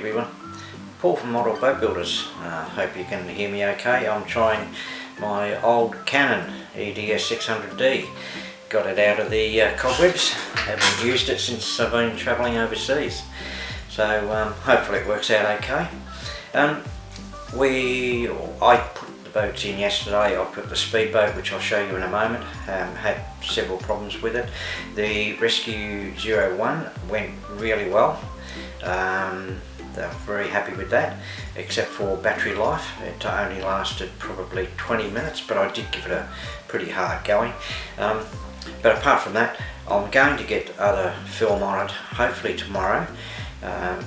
everyone. Paul from Model Boat Builders. Hope you can hear me okay. I'm trying my old Canon EDS 600D. Got it out of the cobwebs. Haven't used it since I've been travelling overseas. So hopefully it works out okay. I put the boats in yesterday. I put the speedboat, which I'll show you in a moment. Had several problems with it. The Rescue 01 went really well. They're very happy with that, except for battery life. It only lasted probably 20 minutes, but I did give it a pretty hard going. But apart from that, I'm going to get other film on it, hopefully tomorrow.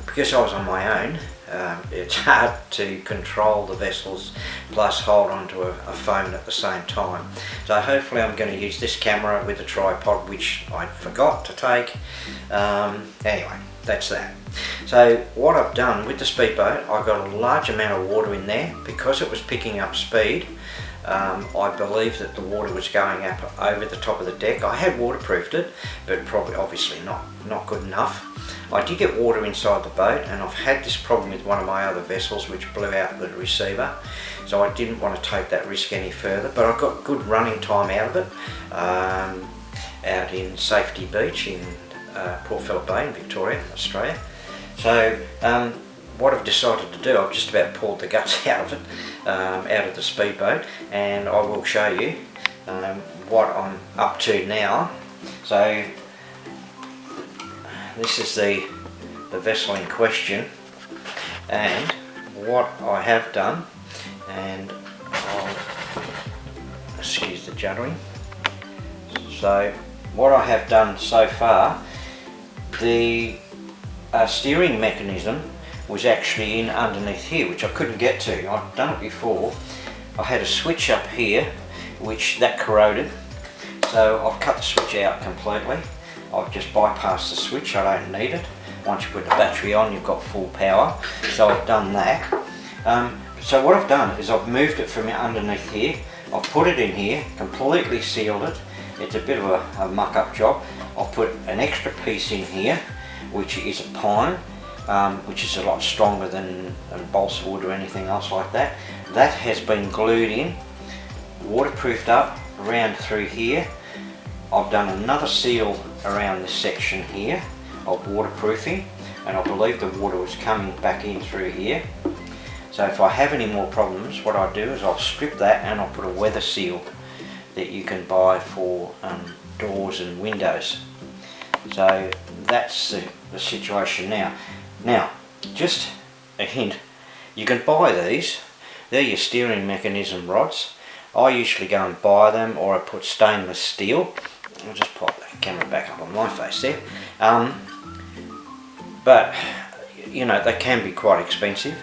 Because I was on my own, it's hard to control the vessels plus hold on to a phone at the same time. So hopefully I'm going to use this camera with a tripod, which I forgot to take. Anyway, that's that. So what I've done with the speedboat, I got a large amount of water in there because it was picking up speed. I believe that the water was going up over the top of the deck. I had waterproofed it, but probably obviously not good enough. I did get water inside the boat, and I've had this problem with one of my other vessels which blew out the receiver, so I didn't want to take that risk any further, but I got good running time out of it out in Safety Beach in Port Phillip Bay in Victoria, Australia. So what I've decided to do, I've just about pulled the guts out of it, out of the speedboat, and I will show you what I'm up to now. So this is the vessel in question, and what I have done, and I'll excuse the juddering. So what I have done so far, the steering mechanism was actually in underneath here, which I couldn't get to. I've done it before. I had a switch up here which that corroded, so I've cut the switch out completely. I've just bypassed the switch, I don't need it. Once you put the battery on, you've got full power, so I've done that. So what I've done is I've moved it from underneath here, I've put it in here, completely sealed it. It's a bit of a muck up job. I've put an extra piece in here, which is a pine, which is a lot stronger than balsa wood or anything else like that. That has been glued in, waterproofed up around through here. I've done another seal around this section here of waterproofing, and I believe the water was coming back in through here. So if I have any more problems, what I'll do is I'll strip that and I'll put a weather seal that you can buy for doors and windows. So that's the situation now. Now, just a hint, you can buy these. They're your steering mechanism rods. I usually go and buy them, or I put stainless steel. I'll just pop the camera back up on my face there. But you know, they can be quite expensive,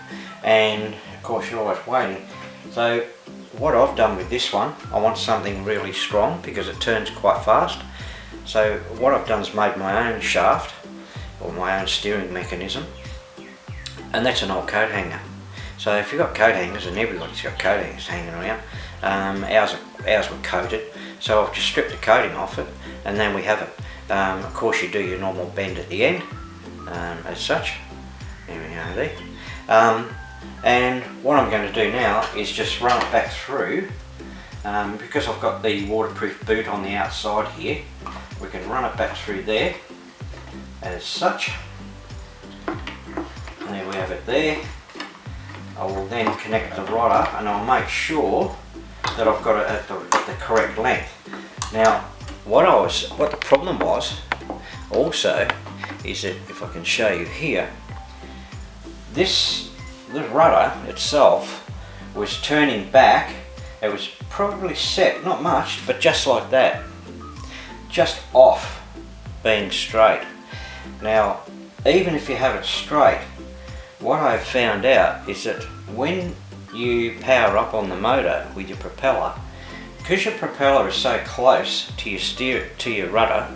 and of course you're always waiting. So what I've done with this one, I want something really strong because it turns quite fast. So what I've done is made my own shaft, or my own steering mechanism, and that's an old coat hanger. So if you've got coat hangers, and everybody's got coat hangers hanging around, ours were coated, so I've just stripped the coating off it, and then we have it. Of course you do your normal bend at the end, as such. There we go there. And what I'm going to do now is just run it back through, because I've got the waterproof boot on the outside here. We can run it back through there, as such. And there we have it there. I will then connect the rod up, and I'll make sure that I've got it at the correct length. Now, what the problem was also is that, if I can show you here, the rudder itself was turning back. It was probably set, not much, but just like that, just off being straight. Now, even if you have it straight, what I've found out is that when you power up on the motor with your propeller, because your propeller is so close to your rudder,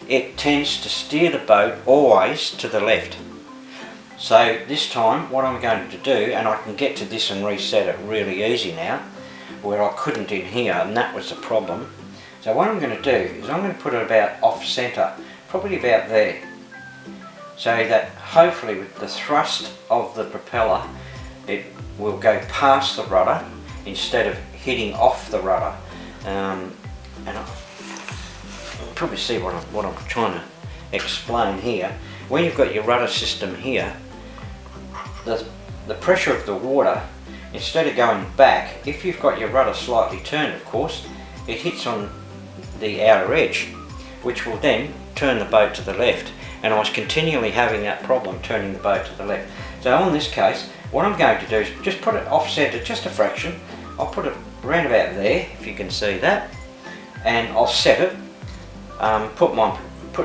it tends to steer the boat always to the left. So this time what I'm going to do, and I can get to this and reset it really easy now, where I couldn't in here, and that was the problem. So what I'm going to do is I'm going to put it about off centre, probably about there. so that hopefully with the thrust of the propeller it will go past the rudder instead of hitting off the rudder. And you'll probably see what I'm trying to explain here. When you've got your rudder system here, the pressure of the water, instead of going back, if you've got your rudder slightly turned, of course, it hits on the outer edge, which will then turn the boat to the left. And I was continually having that problem turning the boat to the left. So on this case, what I'm going to do is just put it off-centre just a fraction. I'll put it round about there, if you can see that, and I'll set it, put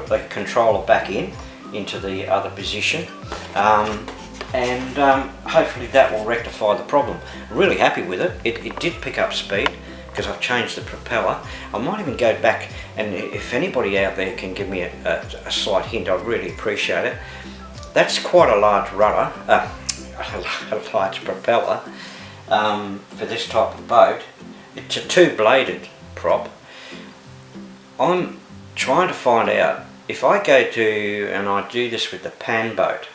the controller back into the other position, and hopefully that will rectify the problem. Really happy with it. It did pick up speed because I've changed the propeller. I might even go back, and if anybody out there can give me a slight hint, I'd really appreciate it. That's quite a large rudder, a large propeller for this type of boat. It's a two-bladed prop. I'm trying to find out if I go to, and I do this with the pan boat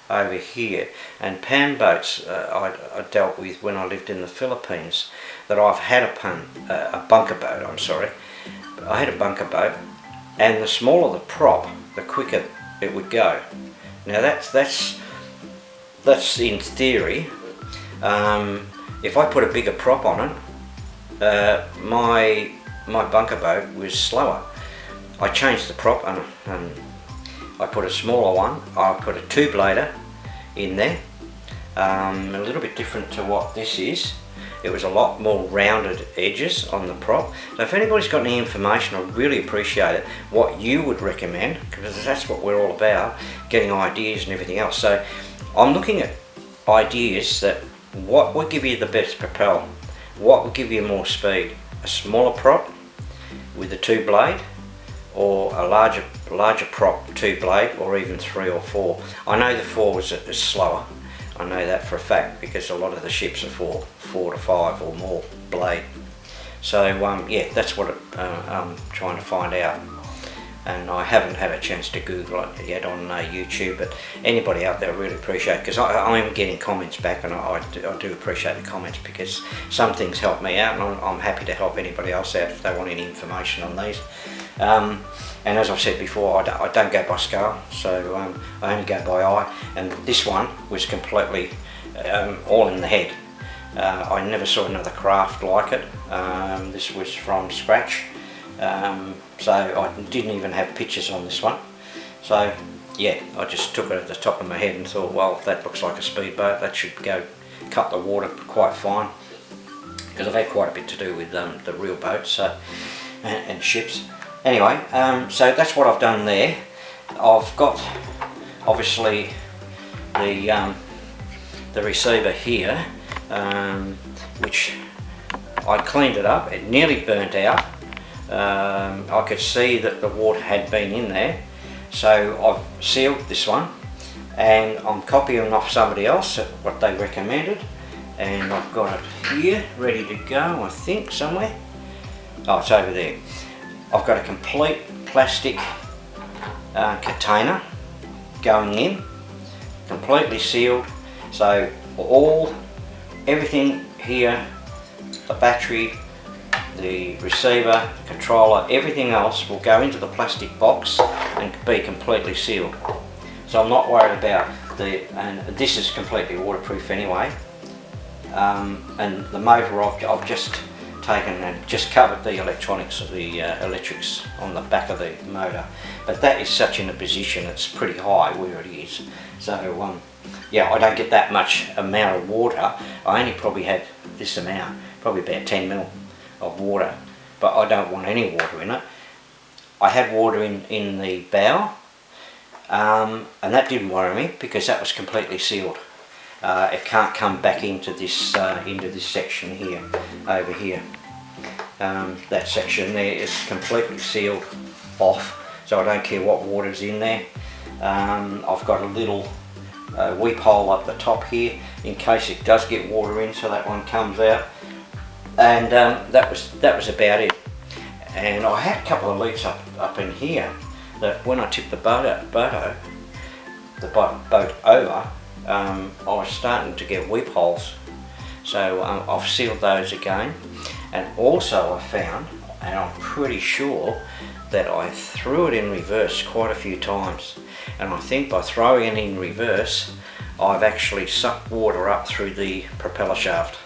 over here, and pan boats I dealt with when I lived in the Philippines, that I've had a bunker boat, I had a bunker boat, and the smaller the prop, the quicker it would go. Now that's in theory. If I put a bigger prop on it, my bunker boat was slower. I changed the prop and I put a smaller one. I put a two-blader in there, a little bit different to what this is. It was a lot more rounded edges on the prop. So if anybody's got any information, I'd really appreciate it, what you would recommend, because that's what we're all about, getting ideas and everything else. So I'm looking at ideas that what would give you the best propel, what would give you more speed, a smaller prop with a two blade, or a larger prop, two blade, or even 3 or 4. I know the 4 is slower. I know that for a fact because a lot of the ships are 4 to 5 or more blade. So yeah, that's what I'm trying to find out, and I haven't had a chance to Google it yet on YouTube. But anybody out there, I really appreciate it, because I am getting comments back, and I do appreciate the comments, because some things help me out, and I'm happy to help anybody else out if they want any information on these. And as I've said before, I don't go by scale, so I only go by eye, and this one was completely all in the head. I never saw another craft like it. This was from scratch, so I didn't even have pictures on this one. So yeah, I just took it at the top of my head and thought, well, that looks like a speedboat, that should go cut the water quite fine, because I've had quite a bit to do with the real boats and ships. Anyway, so that's what I've done there. I've got obviously the receiver here, which I cleaned it up. It nearly burnt out. I could see that the water had been in there, so I've sealed this one, and I'm copying off somebody else what they recommended, and I've got it here ready to go, I think, somewhere. Oh, it's over there. I've got a complete plastic container going in, completely sealed, so everything here, the battery, the receiver, the controller, everything else will go into the plastic box and be completely sealed. So I'm not worried about and this is completely waterproof anyway, and the motor I've just taken and just covered the electronics, the electrics on the back of the motor, but that is such in a position, it's pretty high where it is, so yeah, I don't get that much amount of water. I only probably had this amount, probably about 10 mil of water, but I don't want any water in it. I had water in the bow, and that didn't worry me because that was completely sealed. It can't come back into this section here, over here. That section there is completely sealed off, so I don't care what water's in there. I've got a little weep hole up the top here in case it does get water in, so that one comes out. And that was about it. And I had a couple of leaks up in here that when I tipped the boat out, the boat over, I was starting to get weep holes. So I've sealed those again, and also I found, and I'm pretty sure, that I threw it in reverse quite a few times, and I think by throwing it in reverse I've actually sucked water up through the propeller shaft.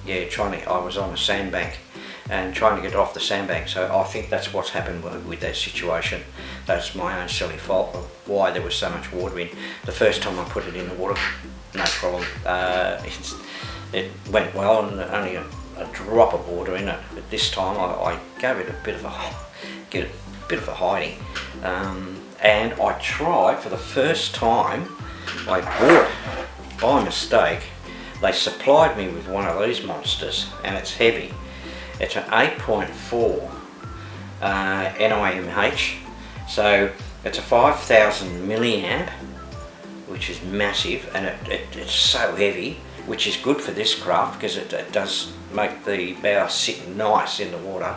Yeah, I was on a sandbank and trying to get off the sandbank, so I think that's what's happened with that situation. That's my own silly fault of why there was so much water in. The first time I put it in the water, no problem. It went well, and only a drop of water in it. But this time I gave it a bit of a hiding, and I tried for the first time. I bought by mistake. They supplied me with one of these monsters, and it's heavy. It's an 8.4 NIMH, so it's a 5,000 milliamp, which is massive, and it's so heavy, which is good for this craft because it does make the bow sit nice in the water.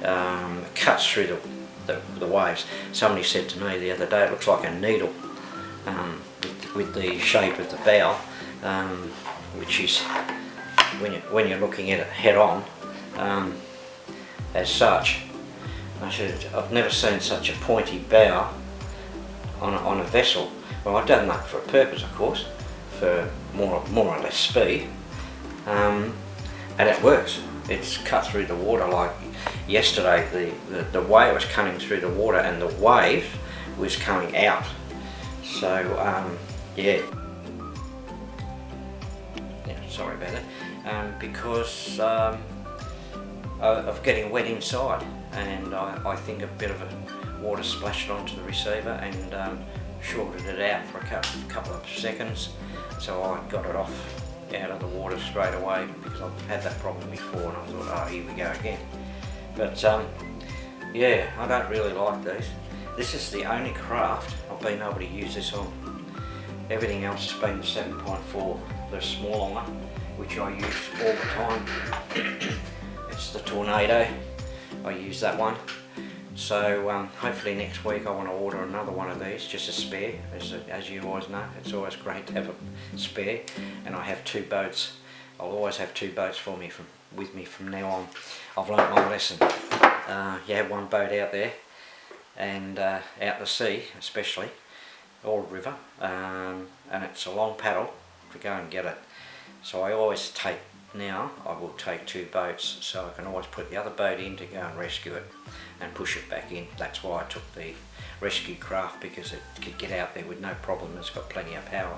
It cuts through the waves. Somebody said to me the other day it looks like a needle with the shape of the bow, which is when you're looking at it head on. As such, I've never seen such a pointy bow on a vessel. Well, I've done that for a purpose, of course, for more or less speed, and it works. It's cut through the water. Like yesterday, the wave was coming through the water and the wave was coming out. So yeah, sorry about that, because of getting wet inside, and I think a bit of a water splashed onto the receiver and shorted it out for a couple of seconds, so I got it off out of the water straight away, because I've had that problem before, and I thought, oh, here we go again. But yeah, I don't really like these. This is the only craft I've been able to use this on. Everything else has been the 7.4, the smaller one, which I use all the time. It's the Tornado. I use that one. So hopefully next week I want to order another one of these, just a spare. As you always know, it's always great to have a spare, and I have two boats. I'll always have two boats with me from now on. I've learnt my lesson. You have one boat out there, and out the sea especially, or river, and it's a long paddle to go and get it. So I always I will take two boats, so I can always put the other boat in to go and rescue it and push it back in. That's why I took the rescue craft, because it could get out there with no problem. It's got plenty of power.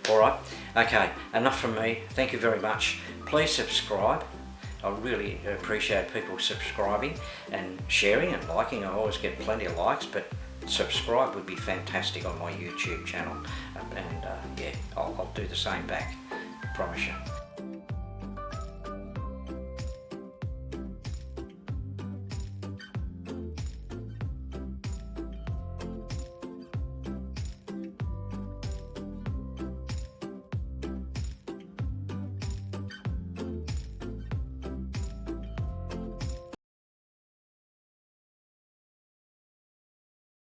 Alright, okay, enough from me. Thank you very much. Please subscribe. I really appreciate people subscribing and sharing and liking. I always get plenty of likes, but subscribe would be fantastic on my YouTube channel, and yeah, I'll do the same back, I promise you.